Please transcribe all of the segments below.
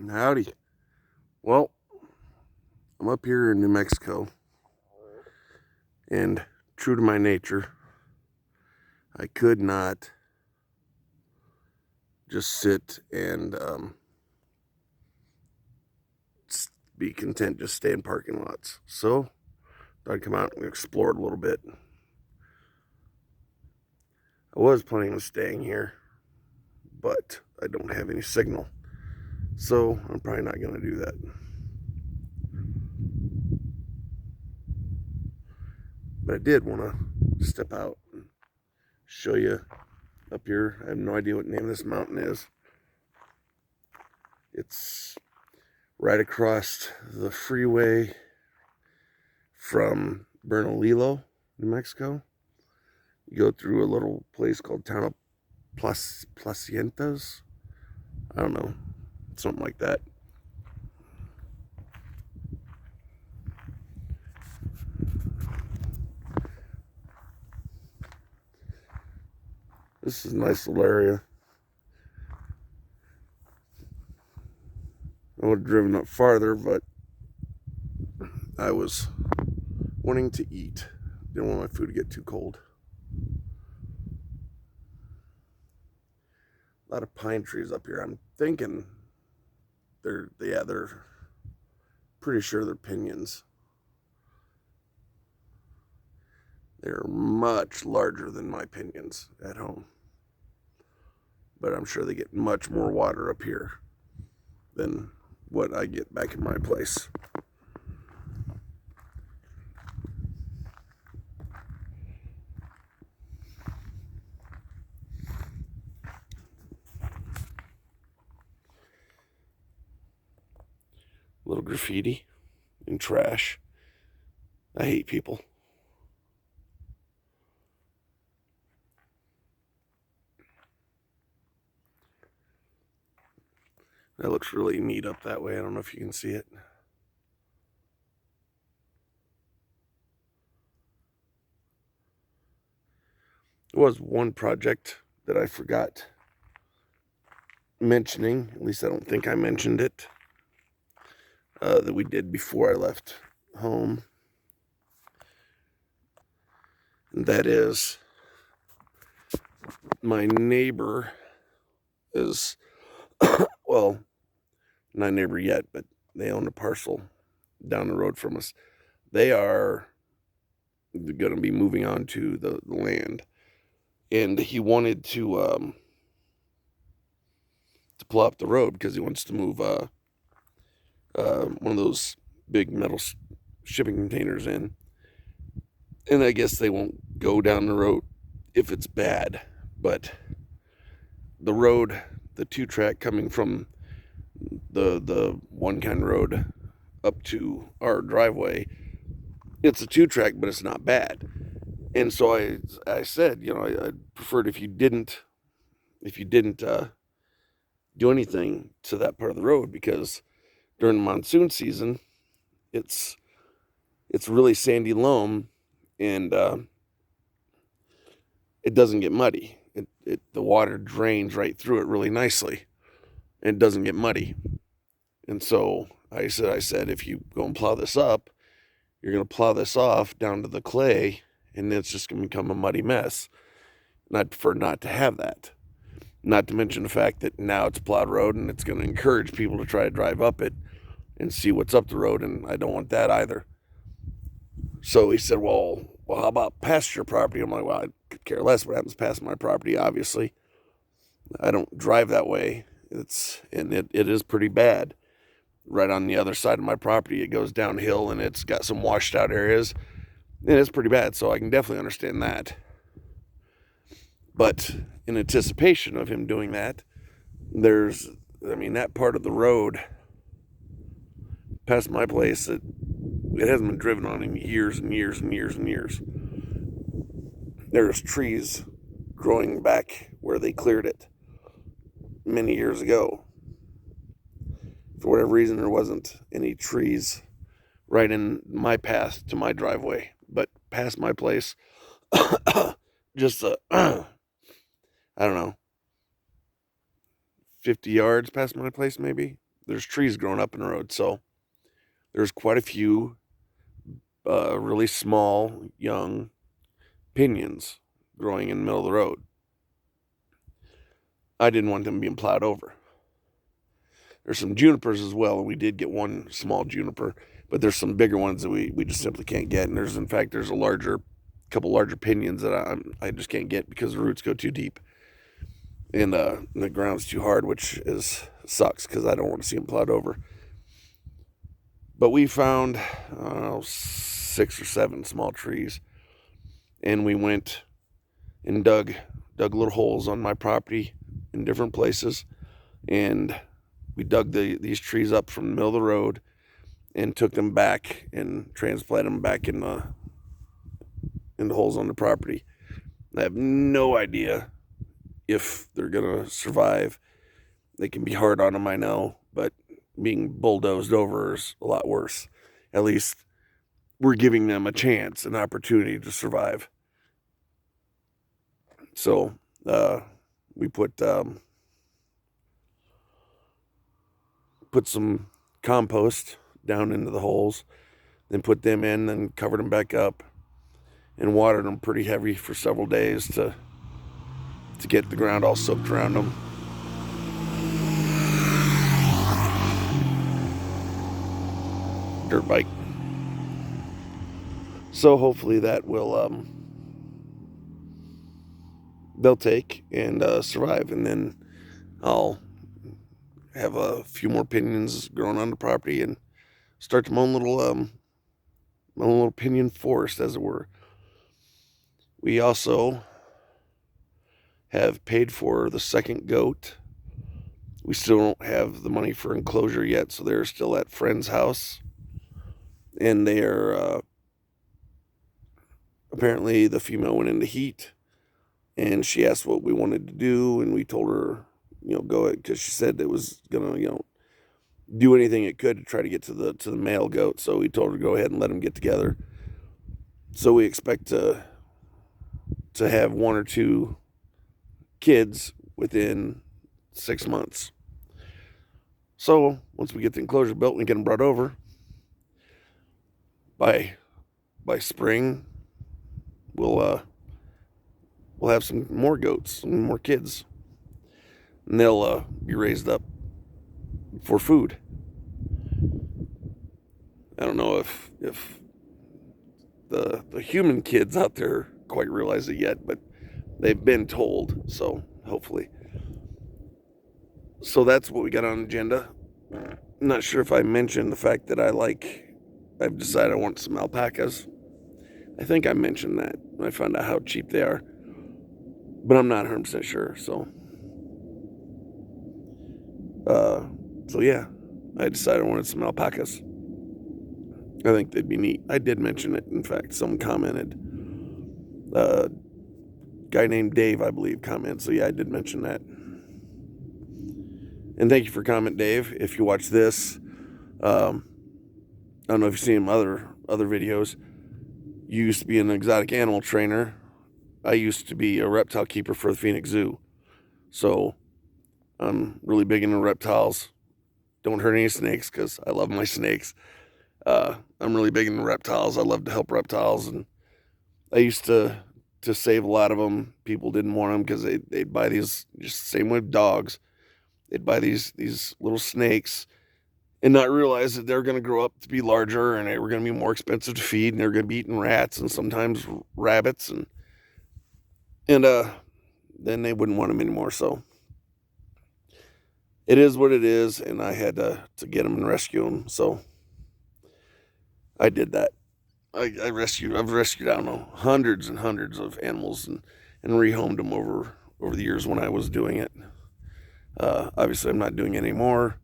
Howdy. Well, I'm up here in New Mexico, and true to my nature, I could not just sit and be content just stay in parking lots. So I'd come out and explore it a little bit. I was planning on staying here, but I don't have any signal, so I'm probably not going to do that. But I did want to step out and show you up here. I have no idea what name this mountain is. It's right across the freeway from Bernalillo, New Mexico. You go through a little place called Town of Placientas. I don't know, something like that. This is a nice little area. I would have driven up farther, but I was wanting to eat. Didn't want my food to get too cold. A lot of pine trees up here. I'm thinking they're pretty sure they're pinions. They're much larger than my pinions at home. But I'm sure they get much more water up here than what I get back in my place. Little graffiti and trash. I hate people. That looks really neat up that way. I don't know if you can see it. There was one project that I forgot mentioning. At least I don't think I mentioned it. That we did before I left home. And that is, my neighbor is, well, not a neighbor yet, but they own a parcel down the road from us. They are going to be moving on to the land. And he wanted to pull up the road because he wants to move one of those big metal shipping containers in. And I guess they won't go down the road if it's bad. But the road, the 2-track coming from the one kind road up to our driveway, it's a 2-track, but it's not bad. And so I said, I'd prefer it if you didn't do anything to that part of the road, because during the monsoon season, it's really sandy loam, and it doesn't get muddy. The water drains right through it really nicely, and it doesn't get muddy. And so I said, if you go and plow this up, you're going to plow this off down to the clay, and it's just going to become a muddy mess. And I'd prefer not to have that. Not to mention the fact that now it's a plowed road, and it's going to encourage people to try to drive up it and see what's up the road, and I don't want that either. So he said, well, how about past your property? I'm like, well, I could care less what happens past my property, obviously. I don't drive that way. It is pretty bad. Right on the other side of my property, it goes downhill, and it's got some washed out areas, and it's pretty bad, so I can definitely understand that. But in anticipation of him doing that, that part of the road past my place, it hasn't been driven on in years and years and years and years. There's trees growing back where they cleared it many years ago. For whatever reason, there wasn't any trees right in my path to my driveway, but past my place, just I don't know, 50 yards past my place, maybe, there's trees growing up in the road. So there's quite a few really small, young pinions growing in the middle of the road. I didn't want them being plowed over. There's some junipers as well, and we did get one small juniper, but there's some bigger ones that we just simply can't get. And there's a couple larger pinions that I just can't get because the roots go too deep, and the ground's too hard, which sucks because I don't want to see them plowed over. But we found 6 or 7 small trees, and we went and dug little holes on my property in different places, and we dug these trees up from the middle of the road and took them back and transplanted them back in the holes on the property. I have no idea if they're gonna survive. They can be hard on them, I know, but being bulldozed over is a lot worse. At least we're giving them a chance, an opportunity to survive. So we put some compost down into the holes, then put them in, then covered them back up, and watered them pretty heavy for several days to get the ground all soaked around them. Dirt bike. So hopefully that will they'll take and survive, and then I'll have a few more pinions growing on the property and start my own little pinion forest, as it were. We also have paid for the second goat. We still don't have the money for enclosure yet, so they're still at friend's house, and they are apparently the female went into heat, and she asked what we wanted to do, and we told her, go ahead, because she said it was gonna, do anything it could to try to get to the male goat. So we told her to go ahead and let them get together. So we expect to have 1 or 2 kids within 6 months. So once we get the enclosure built and get them brought over, by spring, we'll have some more goats, some more kids, and they'll be raised up for food. I don't know if the human kids out there quite realize it yet, but they've been told, so hopefully. So that's what we got on the agenda. I'm not sure if I mentioned the fact that I've decided I want some alpacas. I think I mentioned that when I found out how cheap they are, but I'm not 100% sure, so yeah, I decided I wanted some alpacas. I think they'd be neat. I did mention it. In fact, someone commented. Guy named Dave, I believe, commented. So yeah, I did mention that. And thank you for comment, Dave. If you watch this, I don't know if you've seen other videos. You used to be an exotic animal trainer. I used to be a reptile keeper for the Phoenix Zoo. So I'm really big into reptiles. Don't hurt any snakes because I love my snakes. I'm really big into reptiles. I love to help reptiles, and I used to save a lot of them. People didn't want them because they'd buy these, just the same way with dogs. They'd buy these little snakes and not realize that they're going to grow up to be larger, and they were going to be more expensive to feed, and they're going to be eating rats and sometimes rabbits, and then they wouldn't want them anymore. So it is what it is, and I had to get them and rescue them. So I did that. I've rescued, I don't know, hundreds and hundreds of animals and rehomed them over the years when I was doing it. Obviously, I'm not doing it anymore.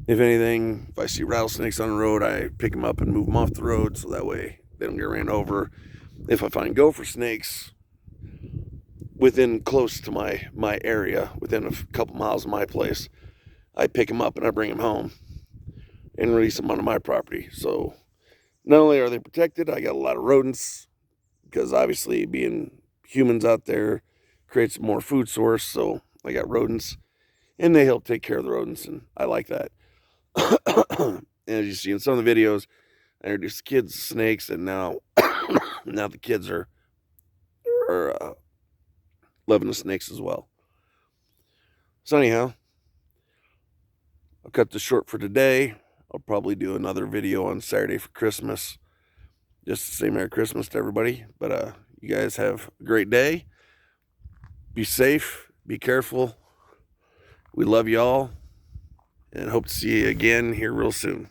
If anything, if I see rattlesnakes on the road, I pick them up and move them off the road so that way they don't get ran over. If I find gopher snakes within close to my area, within a couple miles of my place, I pick them up and I bring them home and release them onto my property. So not only are they protected, I got a lot of rodents, because obviously being humans out there creates more food source. So I got rodents, and they help take care of the rodents, and I like that. And as you see in some of the videos, I introduced the kids to snakes, and now now the kids are loving the snakes as well. So anyhow, I'll cut this short for today. I'll probably do another video on Saturday for Christmas. Just to say Merry Christmas to everybody. But you guys have a great day. Be safe. Be careful. We love you all. And hope to see you again here real soon.